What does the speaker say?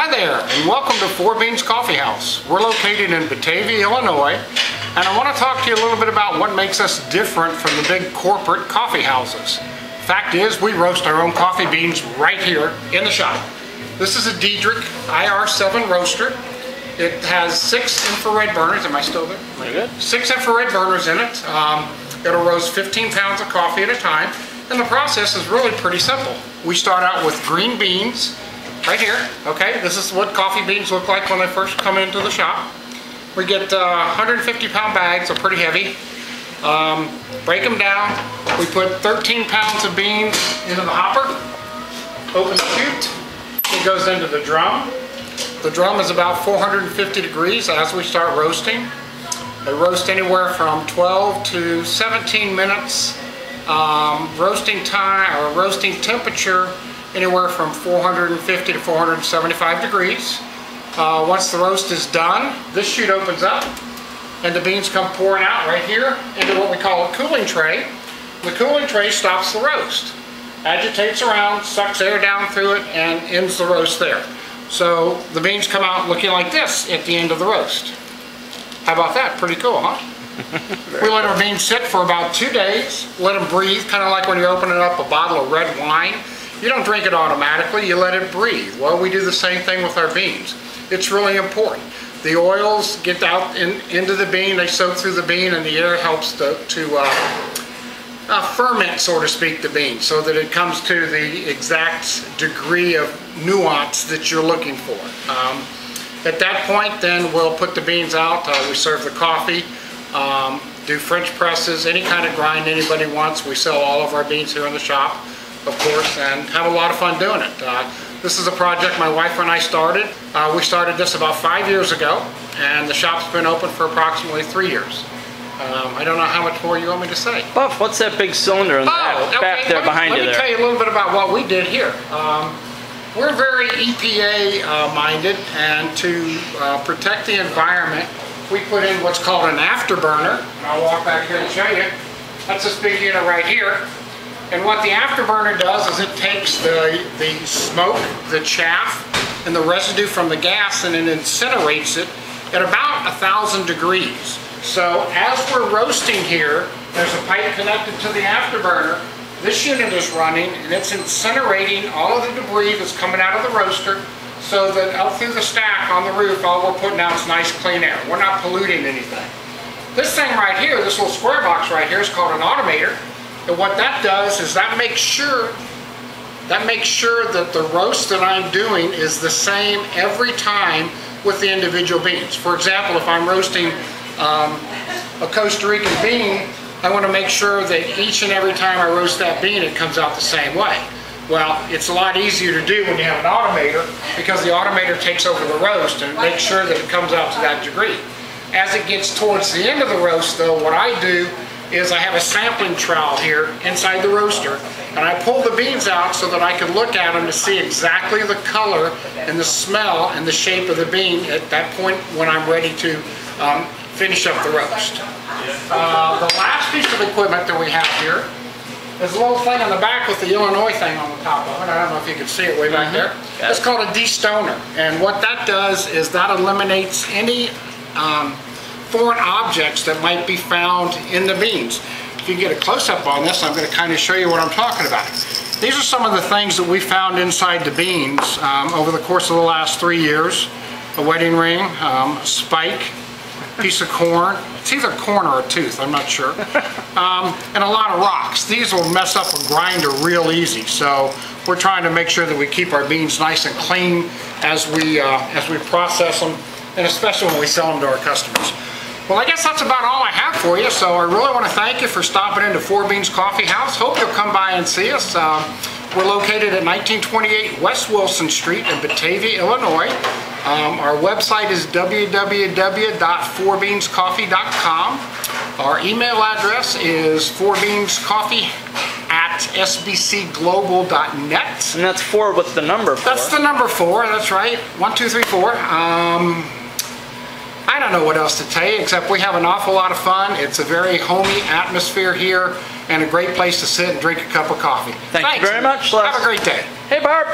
Hi there, and welcome to Four Beans Coffee House. We're located in Batavia, Illinois, and I want to talk to you a little bit about what makes us different from the big corporate coffee houses. Fact is, we roast our own coffee beans right here in the shop. This is a Diedrich IR-7 roaster. It has 6 infrared burners. Am I still there? Very good. 6 infrared burners in it. It'll roast 15 pounds of coffee at a time, and the process is really pretty simple. We start out with green beans. Right here, okay, this is what coffee beans look like when they first come into the shop. We get 150-pound bags, they're pretty heavy. Break them down. We put 13 pounds of beans into the hopper. Open the chute. It goes into the drum. The drum is about 450 degrees as we start roasting. They roast anywhere from 12 to 17 minutes. Roasting time or roasting temperature anywhere from 450 to 475 degrees. Once the roast is done, this chute opens up and the beans come pouring out right here into what we call a cooling tray. The cooling tray stops the roast, agitates around, sucks air down through it, and ends the roast there. So the beans come out looking like this at the end of the roast. How about that? Pretty cool, huh? We let our beans sit for about 2 days, let them breathe, kind of like when you're opening up a bottle of red wine. You don't drink it automatically, you let it breathe. Well, we do the same thing with our beans. It's really important. The oils get out into the bean, they soak through the bean, and the air helps to ferment, so to speak, the bean, so that it comes to the exact degree of nuance that you're looking for. At that point, then we'll put the beans out, we serve the coffee, do French presses, any kind of grind anybody wants. We sell all of our beans here in the shop, of course, and have a lot of fun doing it. This is a project my wife and I started. We started this about 5 years ago, and the shop's been open for approximately 3 years. I don't know how much more you want me to say. Buff, what's that big cylinder in the back there behind you there? Let me tell you a little bit about what we did here. We're very EPA minded, and to protect the environment, we put in what's called an afterburner. And I'll walk back here and show you. That's this big unit right here. And what the afterburner does is it takes the smoke, the chaff, and the residue from the gas, and it incinerates it at about 1,000 degrees. So as we're roasting here, there's a pipe connected to the afterburner. This unit is running, and it's incinerating all of the debris that's coming out of the roaster, so that up through the stack on the roof, all we're putting out is nice clean air. We're not polluting anything. This thing right here, this little square box right here, is called an automator. And what that does is that makes sure that the roast that I'm doing is the same every time with the individual beans. For example, if I'm roasting a Costa Rican bean, I want to make sure that each and every time I roast that bean, it comes out the same way. Well, it's a lot easier to do when you have an automator, because the automator takes over the roast and makes sure that it comes out to that degree. As it gets towards the end of the roast, though, what I do is I have a sampling trowel here inside the roaster, and I pull the beans out so that I can look at them to see exactly the color and the smell and the shape of the bean at that point when I'm ready to finish up the roast. The last piece of equipment that we have here is a little thing on the back with the Illinois thing on the top of it. I don't know if you can see it way back there. It's called a destoner, and what that does is that eliminates any foreign objects that might be found in the beans. If you get a close-up on this, I'm going to kind of show you what I'm talking about. These are some of the things that we found inside the beans over the course of the last 3 years. A wedding ring, a spike, piece of corn. It's either corn or a tooth, I'm not sure. And a lot of rocks. These will mess up a grinder real easy, so we're trying to make sure that we keep our beans nice and clean as we process them, and especially when we sell them to our customers. Well, I guess that's about all I have for you, so I really want to thank you for stopping into Four Beans Coffee House. Hope you'll come by and see us. We're located at 1928 West Wilson Street in Batavia, Illinois. Our website is www.fourbeanscoffee.com. Our email address is fourbeanscoffee@sbcglobal.net. And that's 4 with the number 4. That's the number 4, that's right. 1, 2, 3, 4. I don't know what else to tell you, except we have an awful lot of fun. It's a very homey atmosphere here, and a great place to sit and drink a cup of coffee. Thanks you very much, Les. Have a great day. Hey, Barb.